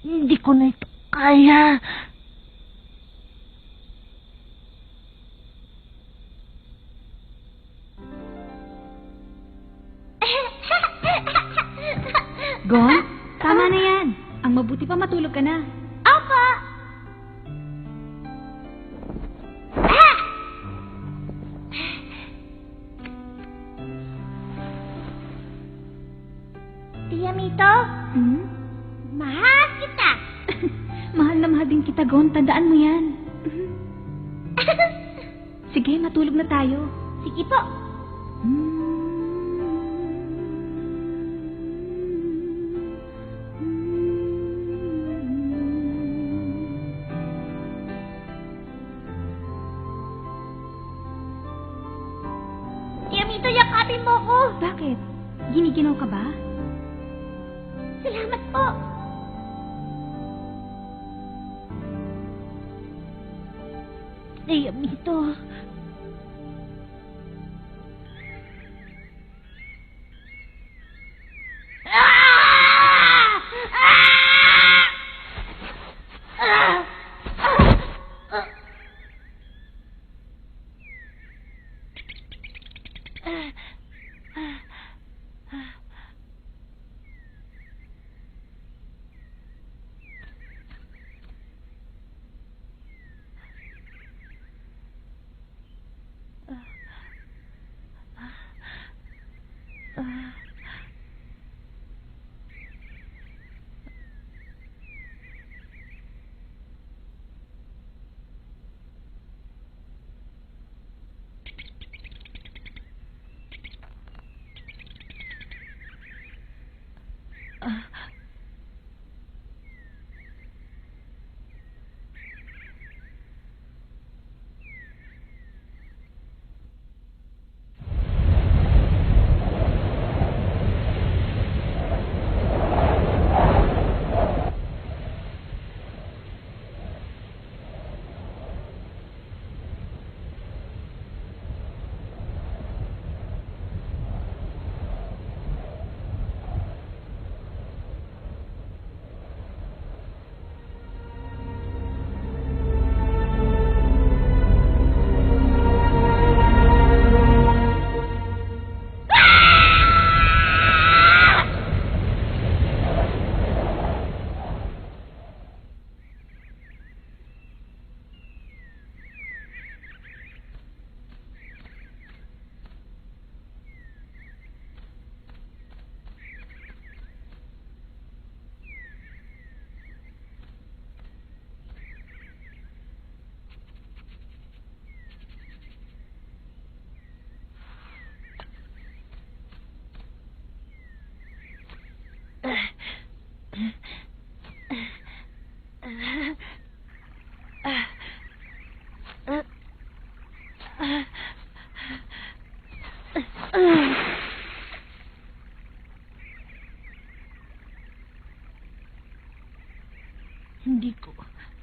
Hindi ko na ito kaya. Gon, tama na yan. Ang mabuti pa matulog ka na. Opo. Tia Mito? Mahal kita. Mahal na mahal din kita, Gon. Tandaan mo yan. Sige, matulog na tayo. Sige po. Tia Mito, yakapin mo ko. Bakit? Giniginaw ka ba? Salamat po. Tia Mito.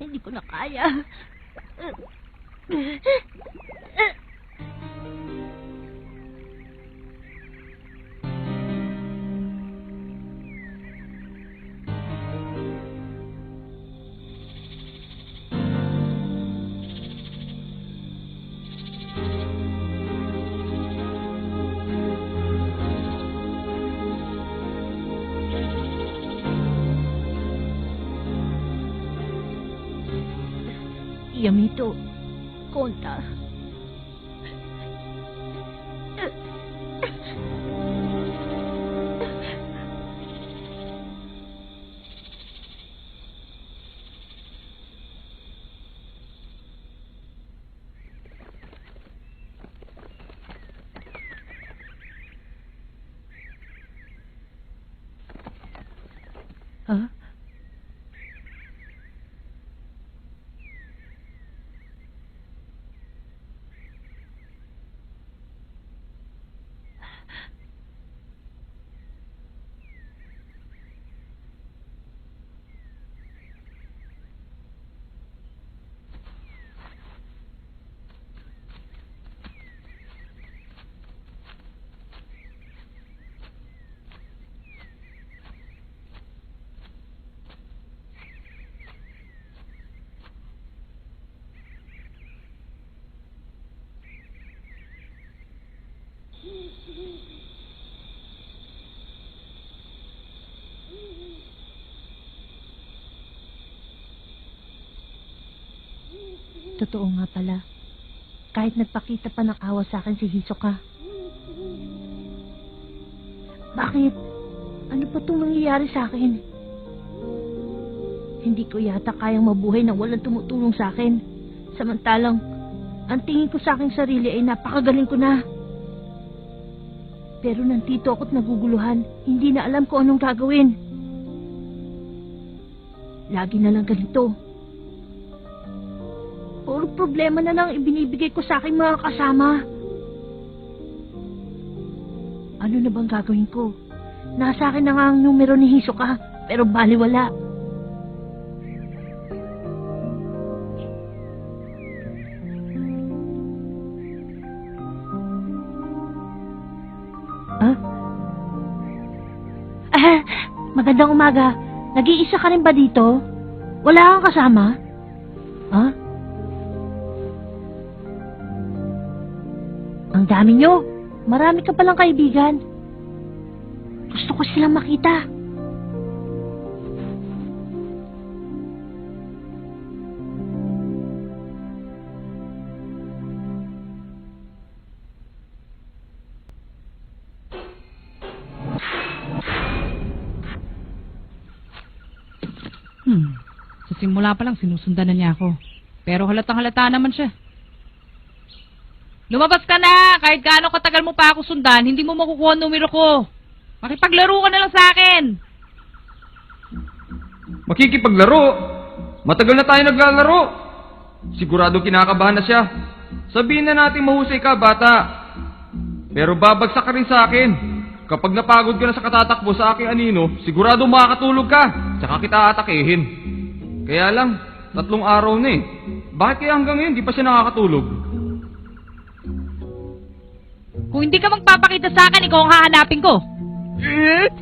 Hindi ko na kaya. Yamito, Konta. Huh? Totoo nga pala. Kahit nagpakita pa ng awa sa akin si Hisoka. Bakit? Ano pa itong nangyayari sa akin? Hindi ko yata kayang mabuhay nang walang tumutulong sa akin. Samantalang, ang tingin ko sa aking sarili ay napakagaling ko na. Pero nandito ako't naguguluhan. Hindi na alam kung anong gagawin. Lagi na lang ganito. Puro problema na lang ibinibigay ko sa aking mga kasama. Ano na bang gagawin ko? Nasa akin na nga ang numero ni Hisoka, pero baliwala. Huh? Magandang umaga. Nag-iisa ka rin ba dito? Wala kang kasama? Huh? Ang dami nyo. Marami ka palang kaibigan. Gusto ko silang makita. Sa simula pa lang sinusundan na niya ako. Pero halatang halata naman siya. Lumabas ka na! Kahit gaano katagal mo pa ako sundan, hindi mo makukuha ang numero ko. Makipaglaro ka na lang sa akin. Makikipaglaro? Matagal na tayo naglalaro. Sigurado kinakabahan na siya. Sabihin na natin mahusay ka, bata. Pero babagsak ka rin sa akin. Kapag napagod ka na sa katatakbo sa aking anino, sigurado makakatulog ka. Tsaka kita atakihin. Kaya lang, 3 araw na eh. Bakit kaya hanggang ngayon di pa siya nakakatulog? Kung hindi ka magpapakita sa akin, ikaw ang hahanapin ko.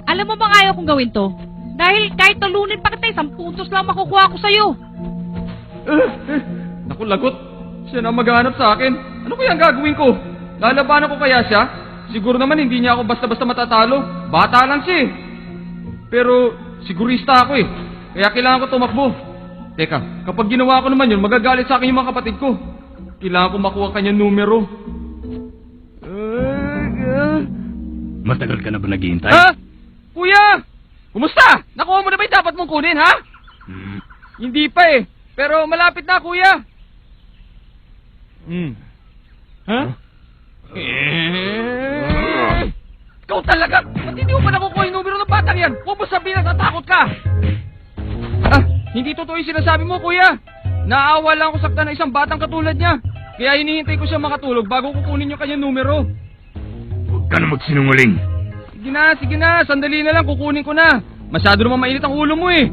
Alam mo bang ayaw kong gawin to? Dahil kahit talunin pa kita, 10 puntos lang makukuha ko sa'yo. Naku, lagot. Siya na maghanap sa akin. Ano kaya ang gagawin ko? Lalabanan ko kaya siya? Siguro naman hindi niya ako basta-basta matatalo. Bata lang siya eh. Pero sigurista ako eh. Kaya kailangan ko tumakbo. Teka, kapag ginawa ko naman yun, magagalit sa akin yung mga kapatid ko. Kailangan ko makuha kanyang numero. Matagal ka na ba naghihintay? Ha? Kuya! Kumusta? Nakuha mo na ba yung dapat mong kunin, ha? Hindi pa eh. Pero malapit na, kuya. Ha? Ikaw talaga! Ba't hindi mo pa nakukuha yung numero ng batang yan? Huwag mo sabihin na tatakot ka! Hindi totoo yung sinasabi mo, kuya. Naawa lang ako saktan ng isang batang katulad niya. Kaya hinihintay ko siya makatulog bago kukunin yung kanyang numero. ka na magsinungaling. Sige na, sandali na lang, kukunin ko na. Masyado naman mainit ang ulo mo eh.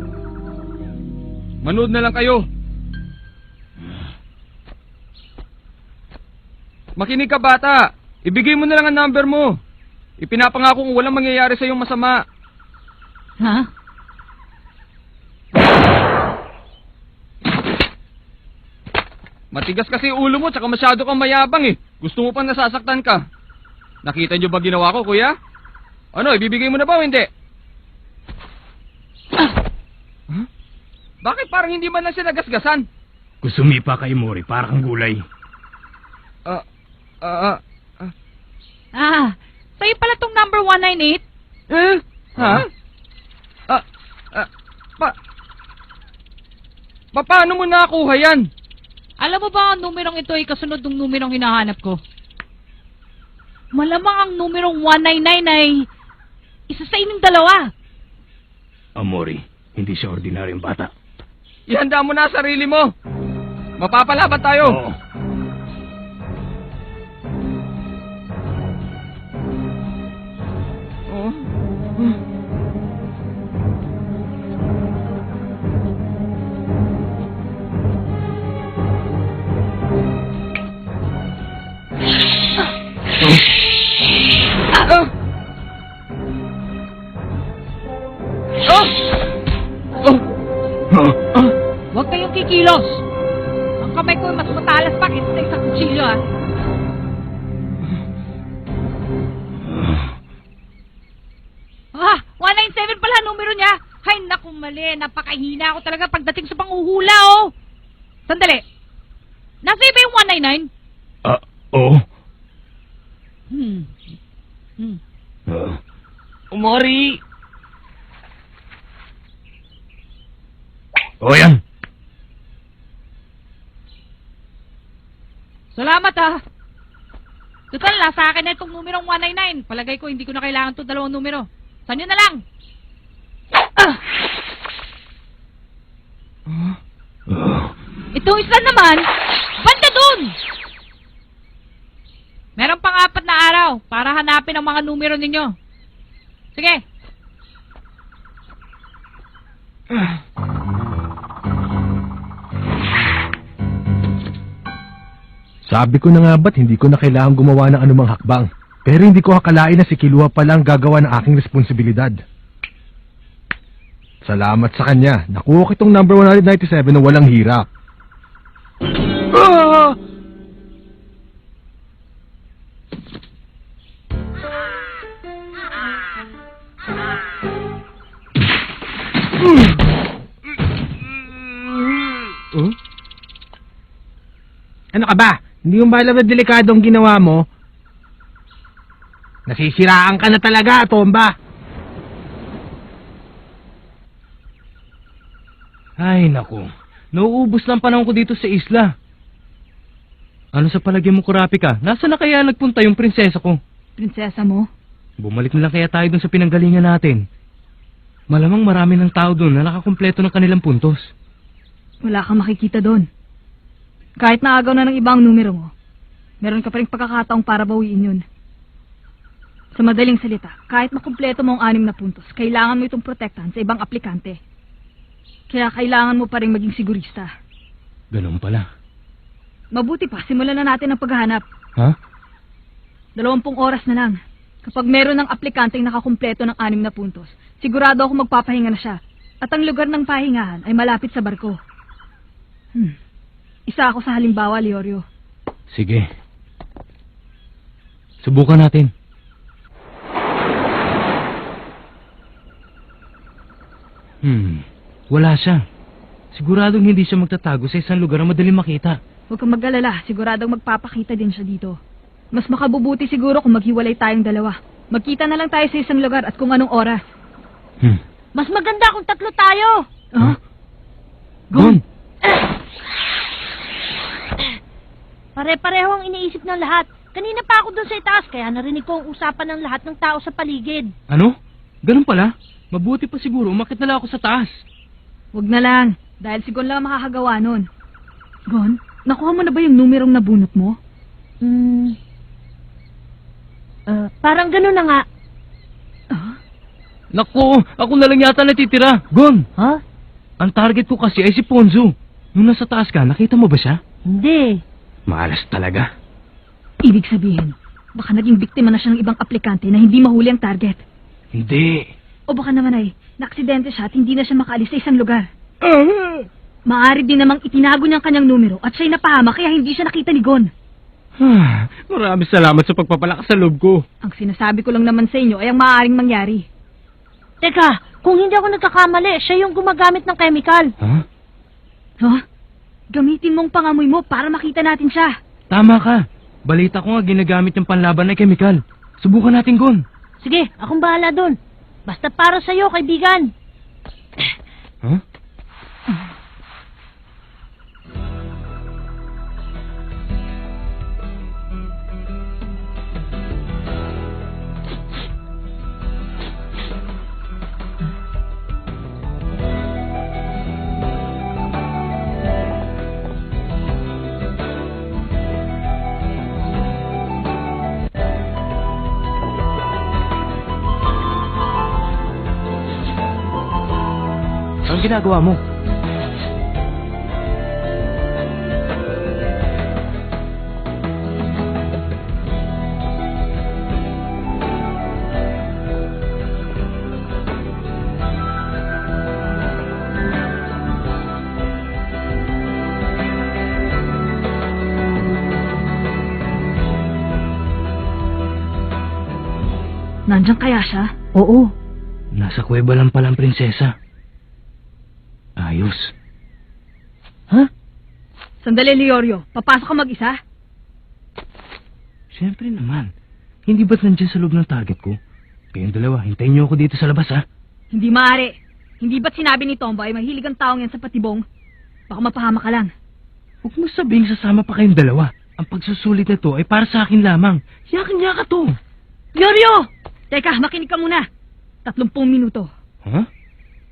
Manood na lang kayo. Makinig ka bata, ibigay mo na lang ang number mo. Ipinapangako kong walang mangyayari sa iyong masama. Ha? Matigas kasi ulo mo, tsaka masyado kang mayabang eh. Gusto mo pang nasasaktan ka. Nakita niyo ba ginawa ko, kuya? Ano, ibibigay mo na ba o hindi? Huh? Bakit parang hindi man lang siya nagasgasan? Kung sumipa kay Mori, para kang gulay. Sa'yo pala tong number 198? Ha? Paano mo nakakuha yan? Alam mo ba ang numerong ito ay kasunod ng numerong hinahanap ko? Malamang ang numerong 199 ay isa sa inyong dalawa. Mori, hindi siya ordinaryong bata. Ihanda mo na sarili mo. Mapapalaban tayo. Oo. Oh. Huwag kayong kikilos. Ang kamay ko ay mas matalas pa kaysa sa isang kutsilyo, ha? Ah, 197 pala numero niya. Hay, naku, mali. Napakahina ako talaga pagdating sa panghuhula, oh. Sandali. Nasa iba yung 199? Oo. Mori. O yan. Salamat, ha. Total, nasa akin na itong numerong 199. Palagay ko, hindi ko na kailangan itong dalawang numero. Saan nyo na lang? Itong isa naman, banda dun! Meron pang 4 na araw para hanapin ang mga numero ninyo. Sige. Sabi ko na nga ba't hindi ko na kailangan gumawa ng anumang hakbang. Pero hindi ko akalain na si Kilua pa lang gagawa ng aking responsibilidad. Salamat sa kanya. Nakuha ko itong number 197 na walang hirap. Ano ka ba? Hindi mo ba alam na delikado ang ginawa mo? Nasisiraan ka na talaga, Tomba. Ay, naku. Nauubos lang panahon ko dito sa isla. Ano sa palagay mo, Kurapika? Nasaan na kaya nagpunta yung prinsesa ko? Prinsesa mo? Bumalik na lang kaya tayo dun sa pinanggalingan natin. Malamang marami ng tao dun na nakakumpleto ng kanilang puntos. Wala kang makikita doon. Kahit naagaw na ng ibang numero mo, meron ka pa rin pagkakataong para bawiin yun. Sa madaling salita, kahit makumpleto mo ang 6 na puntos, kailangan mo itong protektahan sa ibang aplikante. Kaya kailangan mo pa rin maging sigurista. Ganun pala. Mabuti pa, simulan na natin ang paghahanap. Ha? 20 oras na lang. Kapag meron ng aplikanteng nakakumpleto ng 6 na puntos, sigurado ako magpapahinga na siya. At ang lugar ng pahingahan ay malapit sa barko. Isa ako sa halimbawa, Leorio. Sige. Subukan natin. Wala siya. Siguradong hindi siya magtatago sa isang lugar na madaling makita. Huwag kang mag-alala, siguradong magpapakita din siya dito. Mas makabubuti siguro kung maghiwalay tayong dalawa. Magkita na lang tayo sa isang lugar at kung anong oras. Mas maganda kung 3 tayo. Huh? Gon! Pare-pareho ang iniisip ng lahat. Kanina pa ako doon sa itaas, kaya narinig ko ang usapan ng lahat ng tao sa paligid. Ano? Ganun pala? Mabuti pa siguro, umakit na lang ako sa taas. Huwag na lang, dahil si Gon lang makakagawa nun. Gon, nakuha mo na ba yung numerong nabunot mo? Parang gano'n na nga. Naku, ako na lang yata natitira. Gon, Ha? ang target ko kasi ay si Ponzo. Nung nasa taas ka, nakita mo ba siya? Hindi. Malas talaga. Ibig sabihin, baka naging biktima na siya ng ibang aplikante na hindi mahuli ang target. Hindi. O baka naman ay, naaksidente siya at hindi na siya makaalis sa isang lugar. Maaari din namang itinago niya ang kanyang numero at siya'y napahama kaya hindi siya nakita ni Gon. Maraming salamat sa pagpapalakas sa loob ko. Ang sinasabi ko lang naman sa inyo ay ang maaaring mangyari. Teka, kung hindi ako nagkakamali, siya yung gumagamit ng chemical. Ha? Huh? Gamitin mong pangamoy mo para makita natin siya. Tama ka. Balita ko nga ginagamit yung panlaban na kemikal. Subukan natin, Gon. Sige, akong bahala dun. Basta para sa'yo, kaibigan. Huh? Anong ginagawa mo? Nandiyan kaya siya? Oo. Nasa kuweba lang pala ang prinsesa. Ayos. Sandali, Leorio. Papasok ka mag-isa? Siyempre naman. Hindi ba't nandiyan sa loob ng target ko? Kayong dalawa, hintayin niyo ako dito sa labas, ha? Hindi maaari. Hindi ba't sinabi ni Tombo ay mahilig ang taong yan sa patibong? Baka mapahama ka lang. Huwag mo sabihing sasama pa kayong dalawa. Ang pagsusulit na to ay para sa akin lamang. Yakin-yaka to. Leorio! Teka, makinig ka muna. 30 minuto. Ha?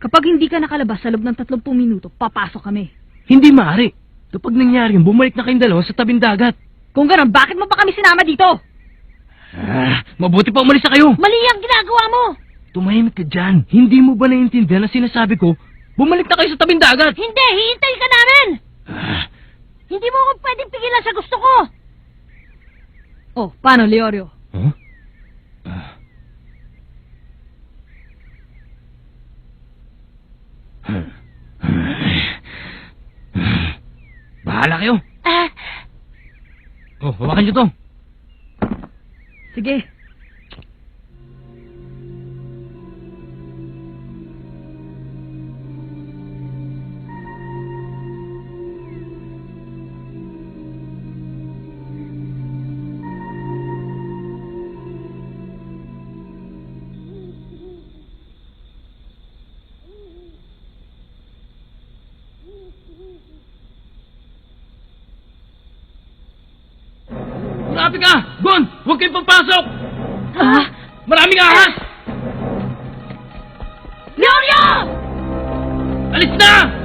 Kapag hindi ka nakalabas sa loob ng 30 minuto, papasok kami. Hindi maaari. Kapag nangyari yun, bumalik na kayong dalawa sa tabing dagat. Kung gano'n, bakit mo pa kami sinama dito? Mabuti pa umalis na kayo. Mali ang ginagawa mo! Tumahimik ka dyan. Hindi mo ba naiintindihan ang sinasabi ko? Bumalik na kayo sa tabing dagat. Hindi, hihintay ka namin! Hindi mo ako pwedeng pigilan sa gusto ko! Oh, paano, Leorio? Huh? Bahala kayo. Oh, hawakan niyo to. Sige. Grabe ka! Gon! Huwag kayong papasok! Maraming ahas! Leorio! Alis na!